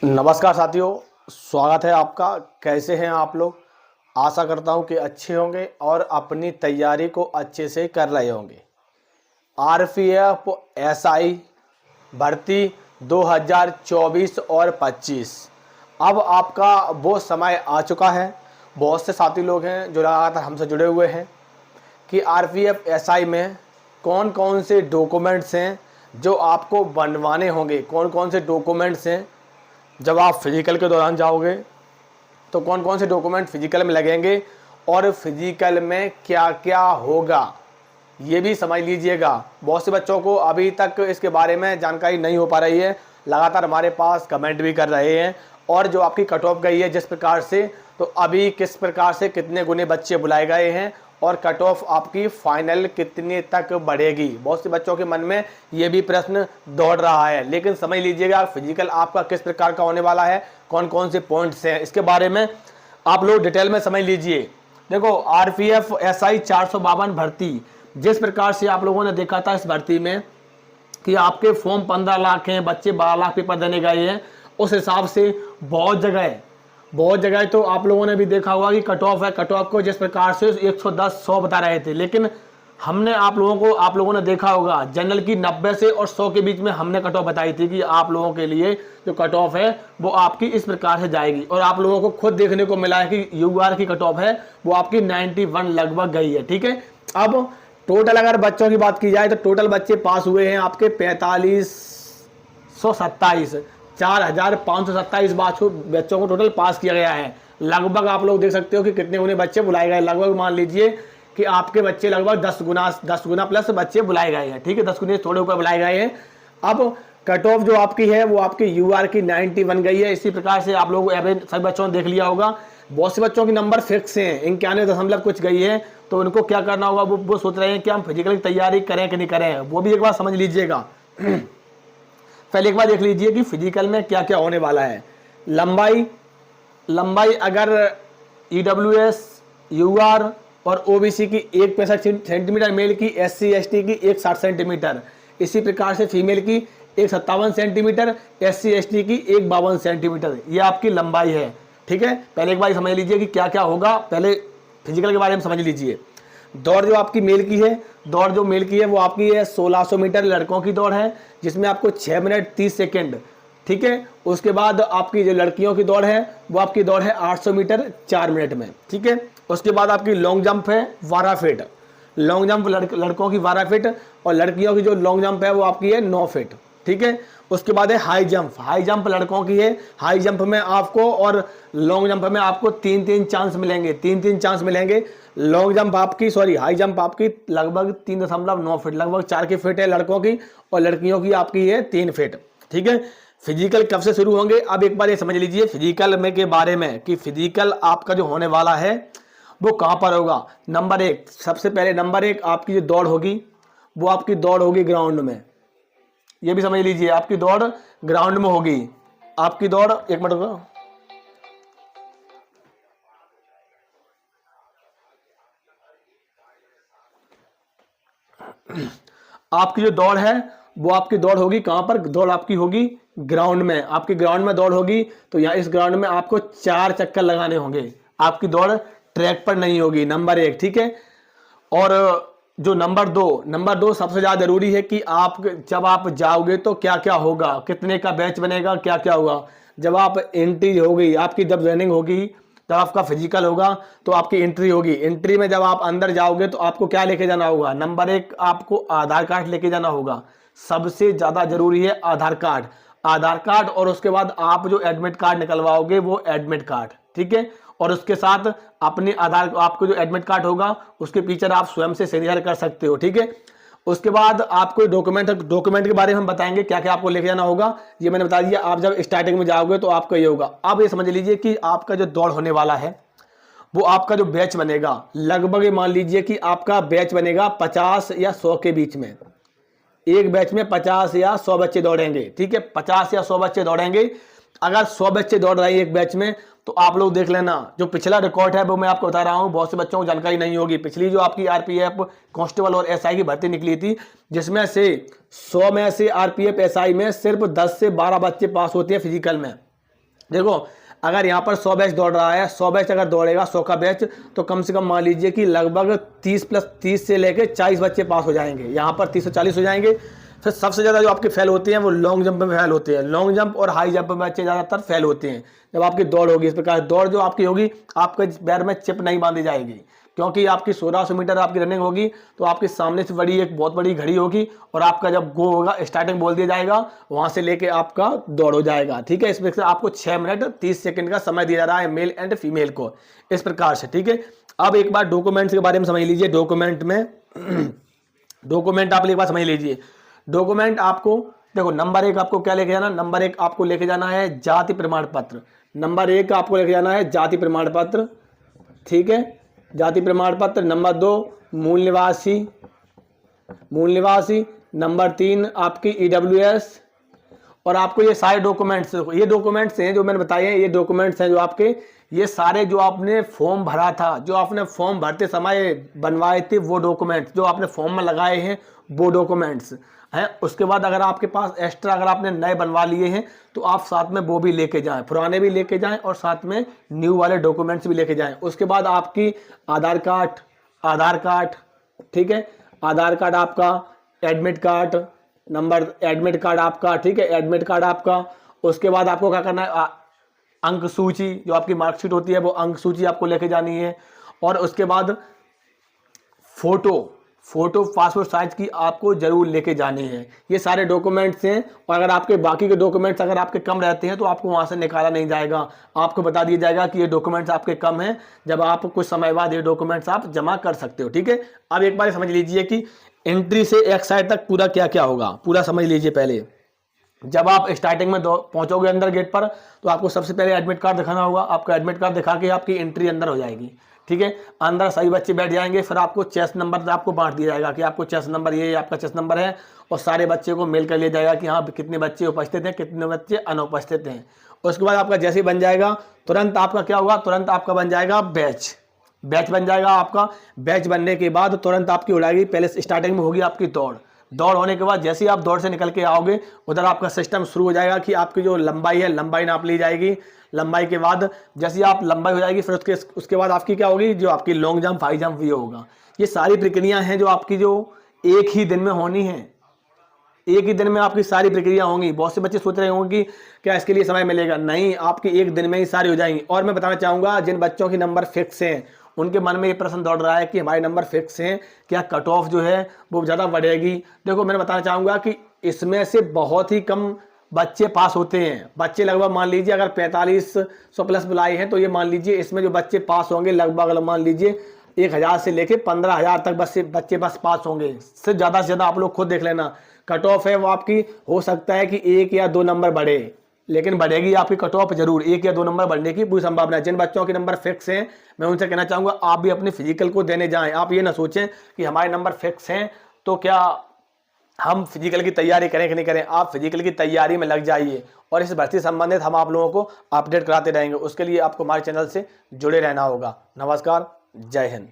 नमस्कार साथियों, स्वागत है आपका। कैसे हैं आप लोग? आशा करता हूं कि अच्छे होंगे और अपनी तैयारी को अच्छे से कर रहे होंगे। आरपीएफ एसआई भर्ती 2024 और 25 अब आपका वो समय आ चुका है। बहुत से साथी लोग हैं जो लगातार हमसे जुड़े हुए हैं कि आरपीएफ एसआई में कौन कौन से डॉक्यूमेंट्स हैं जो आपको बनवाने होंगे, कौन कौन से डॉक्यूमेंट्स हैं जब आप फिजिकल के दौरान जाओगे तो कौन कौन से डॉक्यूमेंट फिजिकल में लगेंगे और फिजिकल में क्या क्या होगा ये भी समझ लीजिएगा। बहुत से बच्चों को अभी तक इसके बारे में जानकारी नहीं हो पा रही है, लगातार हमारे पास कमेंट भी कर रहे हैं। और जो आपकी कट ऑफ गई है जिस प्रकार से, तो अभी किस प्रकार से कितने गुने बच्चे बुलाए गए हैं और कट ऑफ आपकी फाइनल कितने तक बढ़ेगी, बहुत से बच्चों के मन में ये भी प्रश्न दौड़ रहा है। लेकिन समझ लीजिएगा फिजिकल आपका किस प्रकार का होने वाला है, कौन कौन से पॉइंट्स हैं, इसके बारे में आप लोग डिटेल में समझ लीजिए। देखो, आरपीएफ एसआई 452 भर्ती जिस प्रकार से आप लोगों ने देखा था इस भर्ती में कि आपके फॉर्म 15 लाख हैं, बच्चे 12 लाख पेपर देने गए हैं, उस हिसाब से बहुत जगह तो आप लोगों ने भी देखा होगा कि कट ऑफ है। कट ऑफ को जिस प्रकार से 110 100 बता रहे थे, लेकिन हमने आप लोगों ने देखा होगा जनरल की 90 से और 100 के बीच में हमने कट ऑफ बताई थी कि आप लोगों के लिए जो कट ऑफ है वो आपकी इस प्रकार से जाएगी। और आप लोगों को खुद देखने को मिला है कि यूआर की कट ऑफ है वो आपकी 91 लगभग गई है। ठीक है, अब टोटल अगर बच्चों की बात की जाए तो टोटल बच्चे पास हुए हैं आपके 4527, 4527 बच्चों को टोटल पास किया गया है। लगभग आप लोग देख सकते हो कि कितने उन्हें बच्चे बुलाए गए। लगभग मान लीजिए कि आपके बच्चे लगभग 10 गुना प्लस बच्चे बुलाए गए हैं। ठीक है, 10 गुने थोड़े ऊपर बुलाए गए हैं। अब कट ऑफ जो आपकी है वो आपकी यूआर की 90 बन गई है। इसी प्रकार से आप लोग एवरेज सभी बच्चों ने देख लिया होगा। बहुत से बच्चों की नंबर फिक्स हैं, 91 कुछ गई है, तो उनको क्या करना होगा, वो सोच रहे हैं कि हम फिजिकल की तैयारी करें कि नहीं करें, वो भी एक बार समझ लीजिएगा। पहले एक बार देख लीजिए कि फिजिकल में क्या क्या होने वाला है। लंबाई अगर ईडब्ल्यूएस, यूआर और ओबीसी की 165 सेंटीमीटर, मेल की, एससी एसटी की 160 सेंटीमीटर, इसी प्रकार से फीमेल की 157 सेंटीमीटर, एससी एसटी की 152 सेंटीमीटर, ये आपकी लंबाई है। ठीक है, पहले एक बार समझ लीजिए कि क्या क्या होगा, पहले फिजिकल के बारे में समझ लीजिए। दौड़ जो आपकी मेल की है, वो आपकी है 1600 मीटर लड़कों की दौड़ है, जिसमें आपको 6 मिनट 30 सेकेंड। ठीक है, उसके बाद आपकी जो लड़कियों की दौड़ है वो आपकी दौड़ है 800 मीटर 4 मिनट में। ठीक है, उसके बाद आपकी लॉन्ग जंप है 12 फीट, लॉन्ग जंप लड़कों की 12 फीट और लड़कियों की जो लॉन्ग जंप है वो आपकी है 9 फीट। ठीक है, उसके बाद है हाई जंप लड़कों की है। हाई जंप में आपको और लॉन्ग जंप में आपको 3-3 चांस मिलेंगे। लॉन्ग जंप आपकी हाई जंप आपकी लगभग 3.9 फीट, लगभग 4 की फीट है लड़कों की, और लड़कियों की आपकी है 3 फीट। ठीक है, फिजिकल कब से शुरू होंगे, अब एक बार ये समझ लीजिए फिजिकल में के बारे में कि फिजिकल आपका जो होने वाला है वो कहाँ पर होगा। नंबर 1, सबसे पहले नंबर 1 आपकी जो दौड़ होगी वो आपकी दौड़ होगी ग्राउंड में। ये भी समझ लीजिए आपकी दौड़ ग्राउंड में होगी। आपकी दौड़, एक मिनट रुको, आपकी जो दौड़ है वो आपकी दौड़ होगी कहां पर, दौड़ आपकी होगी ग्राउंड में। आपकी ग्राउंड में दौड़ होगी तो यहाँ इस ग्राउंड में आपको 4 चक्कर लगाने होंगे। आपकी दौड़ ट्रैक पर नहीं होगी, नंबर 1। ठीक है, और जो नंबर दो सबसे ज्यादा जरूरी है कि आप जब आप जाओगे तो क्या क्या होगा, कितने का बैच बनेगा, क्या क्या होगा। जब आप एंट्री होगी आपकी, जब रनिंग होगी, जब आपका फिजिकल होगा तो आपकी एंट्री होगी। एंट्री में जब आप अंदर जाओगे तो आपको क्या लेके जाना होगा, नंबर 1 आपको आधार कार्ड लेके जाना होगा। सबसे ज्यादा जरूरी है आधार कार्ड, और उसके बाद आप जो एडमिट कार्ड निकलवाओगे वो एडमिट कार्ड। ठीक है, और उसके साथ अपनी आपको जो एडमिट कार्ड होगा उसके पीछे आप स्वयं से सिग्नेचर कर सकते हो। ठीक है, उसके बाद आपको डॉक्यूमेंट के बारे में हम बताएंगे क्या क्या आपको लेके जाना होगा, ये मैंने बता दिया। आप जब स्टार्टिंग में जाओगे तो आपको ये होगा। अब ये समझ लीजिए कि आपका जो दौड़ होने वाला है वो आपका जो बैच बनेगा, लगभग मान लीजिए कि आपका बैच बनेगा 50 या 100 के बीच में। एक बैच में 50 या 100 बच्चे दौड़ेंगे। ठीक है, 50 या 100 बच्चे दौड़ेंगे। अगर 100 बच्चे दौड़ रहे हैं एक बैच में तो आप लोग देख लेना, जो पिछला रिकॉर्ड है वो मैं आपको बता रहा हूँ, बहुत से बच्चों को जानकारी नहीं होगी। पिछली जो आपकी आरपीएफ कांस्टेबल और एसआई की भर्ती निकली थी, जिसमें से 100 में से आरपीएफ एसआई में सिर्फ 10 से 12 बच्चे पास होते हैं फिजिकल में। देखो अगर यहाँ पर 100 बैच दौड़ रहा है, 100 बैच अगर दौड़ेगा, 100 का बैच, तो कम से कम मान लीजिए कि लगभग 30 से लेके 40 बच्चे पास हो जाएंगे। यहाँ पर 30 से 40 हो जाएंगे। फिर सबसे ज़्यादा जो आपके फेल होते हैं वो लॉन्ग जंप में फेल होते हैं। लॉन्ग जंप और हाई जंप में बच्चे ज़्यादातर फेल होते हैं। जब आपकी दौड़ होगी, इस प्रकार दौड़ जो आपकी होगी, आपके पैर में चिप नहीं बांधी जाएगी, क्योंकि आपकी 1600 मीटर आपकी रनिंग होगी, तो आपके सामने से बड़ी एक बहुत बड़ी घड़ी होगी, और आपका जब गो होगा, स्टार्टिंग बोल दिया जाएगा, वहां से लेके आपका दौड़ हो जाएगा। ठीक है, इस प्रकार से आपको 6 मिनट 30 सेकंड का समय दिया जा रहा है मेल एंड फीमेल को, इस प्रकार से। ठीक है, अब एक बार डॉक्यूमेंट्स के बारे में समझ लीजिए। डॉक्यूमेंट में डॉक्यूमेंट आप एक बार समझ लीजिए। डॉक्यूमेंट आपको देखो, नंबर 1 आपको क्या लेके जाना, नंबर 1 आपको लेके जाना है जाति प्रमाण पत्र। नंबर 1 आपको लेके जाना है जाति प्रमाण पत्र। ठीक है, जाति प्रमाण पत्र। नंबर 2 मूल निवासी। नंबर 3 आपकी EWS। और आपको ये सारे डॉक्यूमेंट्स हैं जो मैंने बताए हैं, ये डॉक्यूमेंट्स हैं जो आपके, ये सारे जो आपने फॉर्म भरा था, जो आपने फॉर्म भरते समय बनवाए थे, वो डॉक्यूमेंट्स जो आपने फॉर्म में लगाए हैं, वो डॉक्यूमेंट्स हैं। उसके बाद अगर आपके पास एक्स्ट्रा अगर आपने नए बनवा लिए हैं, तो आप साथ में वो भी लेके जाएं, पुराने भी लेके जाएं, और साथ में न्यू वाले डॉक्यूमेंट्स भी लेके जाएं। उसके बाद आपकी आधार कार्ड, ठीक है, आधार कार्ड आपका, एडमिट कार्ड आपका, ठीक है, एडमिट कार्ड आपका। उसके बाद आपको क्या करना है, अंक सूची, जो आपकी मार्कशीट होती है, वो अंक सूची आपको लेके जानी है। और उसके बाद फोटो पासपोर्ट साइज की आपको जरूर लेके जानी है। ये सारे डॉक्यूमेंट्स हैं। और अगर आपके बाकी के डॉक्यूमेंट्स अगर आपके कम रहते हैं, तो आपको वहां से निकाला नहीं जाएगा, आपको बता दिया जाएगा कि ये डॉक्यूमेंट्स आपके कम हैं। जब आप कुछ समय बाद ये डॉक्यूमेंट्स आप जमा कर सकते हो। ठीक है, अब एक बार समझ लीजिए कि एंट्री से एक्साइड तक पूरा क्या क्या होगा, पूरा समझ लीजिए। पहले जब आप स्टार्टिंग में पहुंचोगे अंदर गेट पर, तो आपको सबसे पहले एडमिट कार्ड दिखाना होगा। आपका एडमिट कार्ड दिखा के आपकी एंट्री अंदर हो जाएगी। ठीक है, अंदर सभी बच्चे बैठ जाएंगे। फिर आपको चेस नंबर आपको बांट दिया जाएगा कि आपको चेस नंबर, ये आपका चेस नंबर है, और सारे बच्चे को मेल कर लिया जाएगा कि हाँ कितने बच्चे उपस्थित हैं, कितने बच्चे अनुपस्थित हैं। उसके बाद आपका जैसे ही बन जाएगा, तुरंत आपका क्या होगा, तुरंत आपका बन जाएगा बैच बन जाएगा आपका। बैच बनने के बाद तुरंत आपकी हो जाएगी, पहले स्टार्टिंग में होगी आपकी दौड़ होने के बाद जैसे ही आप दौड़ से निकल के आओगे, उधर आपका सिस्टम शुरू हो जाएगा कि आपकी जो लंबाई है, लंबाई नाप ली जाएगी। लंबाई के बाद जैसे ही आप लंबाई हो जाएगी, फिर उसके बाद आपकी क्या होगी, जो आपकी लॉन्ग जंप, हाई जंप, ये होगा। ये सारी प्रक्रिया हैं जो आपकी जो एक ही दिन में होनी है। एक ही दिन में आपकी सारी प्रक्रिया होंगी। बहुत से बच्चे सोच रहे होंगे कि क्या इसके लिए समय मिलेगा, नहीं, आपकी एक दिन में ही सारी हो जाएंगी। और मैं बताना चाहूँगा, जिन बच्चों के नंबर फिक्स हैं, उनके मन में ये प्रश्न दौड़ रहा है कि हमारे नंबर फिक्स हैं, क्या कट ऑफ जो है वो ज़्यादा बढ़ेगी। देखो, मैंने बताना चाहूँगा कि इसमें से बहुत ही कम बच्चे पास होते हैं। बच्चे लगभग मान लीजिए अगर 4500 प्लस बुलाए हैं, तो ये मान लीजिए इसमें जो बच्चे पास होंगे लगभग मान लीजिए 1000 से लेके 15,000 तक बच्चे बस पास होंगे। इससे ज़्यादा से ज़्यादा आप लोग खुद देख लेना। कट ऑफ है वो आपकी हो सकता है कि 1 या 2 नंबर बढ़े, लेकिन बढ़ेगी आपकी कट ऑफ जरूर। 1 या 2 नंबर बढ़ने की पूरी संभावना है। जिन बच्चों के नंबर फिक्स हैं, मैं उनसे कहना चाहूँगा आप भी अपने फिजिकल को देने जाएं। आप ये ना सोचें कि हमारे नंबर फिक्स हैं तो क्या हम फिजिकल की तैयारी करें कि नहीं करें। आप फिजिकल की तैयारी में लग जाइए, और इस भर्ती संबंधित हम आप लोगों को अपडेट कराते रहेंगे। उसके लिए आपको हमारे चैनल से जुड़े रहना होगा। नमस्कार, जय हिंद।